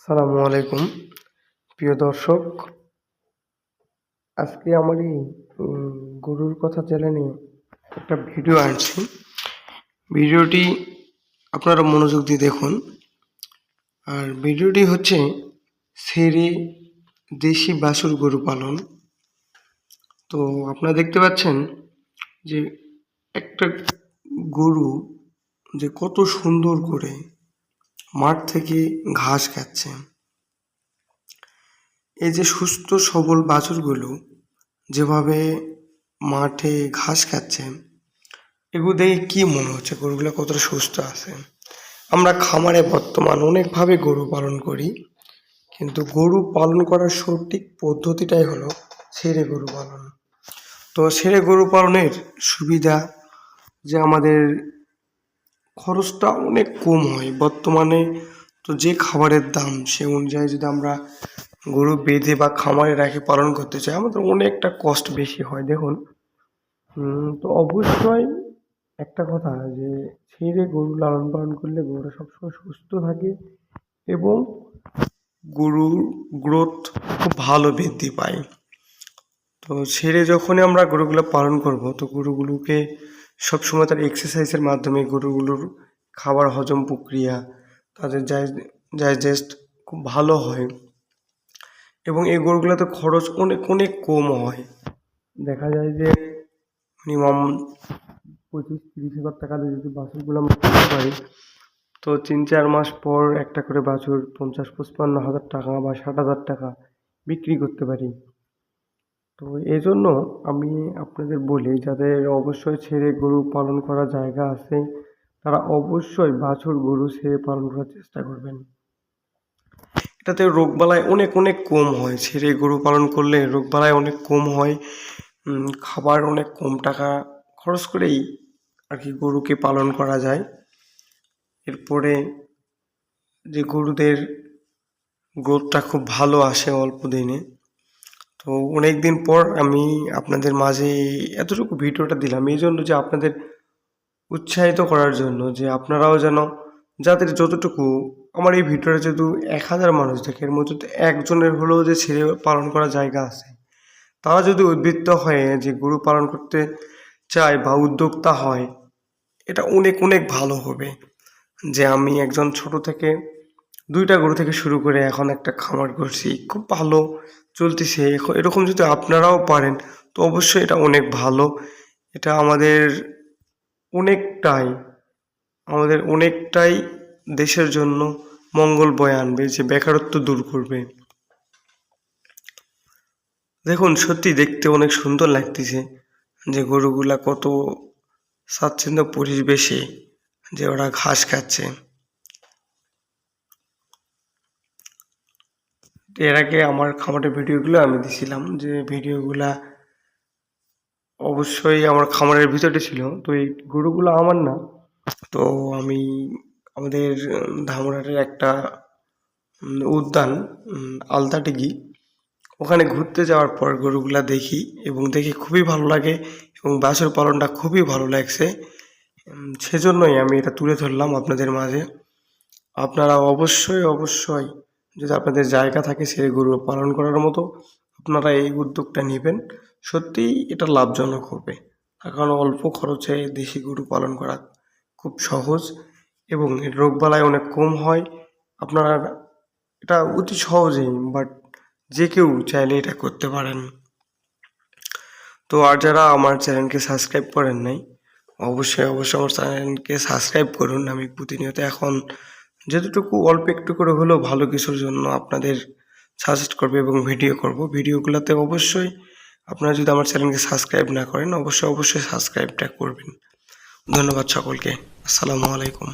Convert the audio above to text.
আসসালামু আলাইকুম প্রিয় দর্শক। আজকে আমার এই গরুর কথা চ্যানেলে একটা ভিডিও আনছি। ভিডিওটি আপনারা মনোযোগ দিয়ে দেখুন। আর ভিডিওটি হচ্ছে ছেড়ে দেশি বাছুর গরু পালন। তো আপনারা দেখতে পাচ্ছেন যে একটা গরু যে কত সুন্দর করে মাঠ থেকে ঘাস খাচ্ছে। এই যে সুস্থ সবল বাছুরগুলো যেভাবে মাঠে ঘাস খাচ্ছে, এগুলো দেখে কি মনে হচ্ছে গরুগুলো কতটা সুস্থ আছে। আমরা খামারে বর্তমান অনেকভাবে গরু পালন করি, কিন্তু গরু পালন করার সঠিক পদ্ধতিটাই হলো ছেড়ে গরু পালন। তো ছেড়ে গরু পালনের সুবিধা যে আমাদের খরচটা অনেক কম হয় বর্তমানে। তো যে খাবারের দাম সে অনুযায়ী যদি আমরা গরু বেঁধে বা খামারে রেখে পালন করতে চাই, আমাদের অনেকটা কষ্ট বেশি হয়। দেখুন, তো অবশ্যই একটা কথা যে ছেড়ে গরু লালন পালন করলে গরুটা সবসময় সুস্থ থাকে এবং গরুর গ্রোথ খুব ভালো বৃদ্ধি পায়। তো ছেড়ে যখনই আমরা গরুগুলো পালন করব, তো গরুগুলোকে সবসময় তার এক্সারসাইজের মাধ্যমে গরুগুলোর খাবার হজম প্রক্রিয়া, তাদের ডাইজেস্ট খুব ভালো হয় এবং এই গরুগুলোতে খরচ অনেক অনেক কম হয়। দেখা যায় যে মিনিমাম 25-30 হাজার টাকা দিয়ে যদি বাছুরগুলো আমরা কিনতে পারি, তো 3-4 মাস পর একটা করে বাছুর 50-55 হাজার টাকা বা 60 হাজার টাকা বিক্রি করতে পারি। তো এই জন্য আমি আপনাদের বলি, যাদের অবশ্যই ছেড়ে গরু পালন করার জায়গা আছে, তারা অবশ্যই বাছুর গরু ছেড়ে পালন করার চেষ্টা করবেন। এটাতে রোগবালাই অনেক অনেক কম হয়। ছেড়ে গরু পালন করলে রোগবালাই অনেক কম হয়। খাবার অনেক কম টাকা খরচ করেই আর কি গরুকে পালন করা যায়। এরপরে যে গরুদের গ্রোথটা খুব ভালো আসে অল্প দিনে। তো অনেক দিন পর আমি আপনাদের মাঝে এতটুকু ভিডিওটা দিলাম এই জন্য যে আপনাদের উৎসাহিত করার জন্য, যে আপনারাও যেন, যাদের যতটুকু, আমার এই ভিডিওটা যেহেতু 1000 মানুষ দেখে, এর মধ্যে একজনের হলেও যে ছেড়ে পালন করার জায়গা আছে, তারা যদি উদ্বৃত্ত হয়ে যে গরু পালন করতে চায় বা উদ্যোক্তা হয়, এটা অনেক অনেক ভালো হবে। যে আমি একজন ছোট থেকে 2টা গরু থেকে শুরু করে এখন একটা খামার করছি, খুব ভালো চলতেছে। এরকম যদি আপনারাও পারেন তো অবশ্যই এটা অনেক ভালো। এটা অনেকটাই দেশের জন্য মঙ্গল বয়ে আনবে, যে বেকারত্ব দূর করবে। দেখুন, সত্যি দেখতে অনেক সুন্দর লাগতেছে যে গরুগুলা কত স্বাচ্ছন্দ্য পরিবেশে যে ওরা ঘাস খাচ্ছে। এর আগে আমার খামারের ভিডিওগুলো আমি দিছিলাম, যে ভিডিওগুলা অবশ্যই আমার খামারের ভিতরে ছিল। তো এই গরুগুলো আমার না, তো আমি আমাদের ধামরাটের একটা উদ্যান, আলতাডিঘি, ওখানে ঘুরতে যাওয়ার পর গরুগুলা দেখি এবং দেখে খুবই ভালো লাগে এবং বাছুর পালনটা খুবই ভালো লাগছে। সেজন্যই আমি এটা তুলে ধরলাম আপনাদের মাঝে। আপনারা অবশ্যই যদি আপনাদের জায়গা থাকে ছেড়ে গরু পালন করার মতো, আপনারা এই উদ্যোগটা নেবেন। সত্যিই এটা লাভজনক হবে, কারণ অল্প খরচে দেশি গরু পালন করা খুব সহজ এবং এর রোগবালাই অনেক কম হয়। আপনারা এটা অতি সহজেই, বাট যে কেউ চাইলে এটা করতে পারেন। তো আর যারা আমার চ্যানেলকে সাবস্ক্রাইব করেন নাই, অবশ্যই আমার চ্যানেলকে সাবস্ক্রাইব করুন। আমি প্রতিনিয়ত এখন যতটুকু অল্প একটু করে হলেও ভালো কিছুর জন্য আপনাদের সাজেস্ট করবো এবং ভিডিও করব। ভিডিওগুলোতে অবশ্যই আপনারা যদি আমার চ্যানেলকে সাবস্ক্রাইব না করেন, অবশ্যই সাবস্ক্রাইবটা করবেন। ধন্যবাদ সকলকে। আসসালামু আলাইকুম।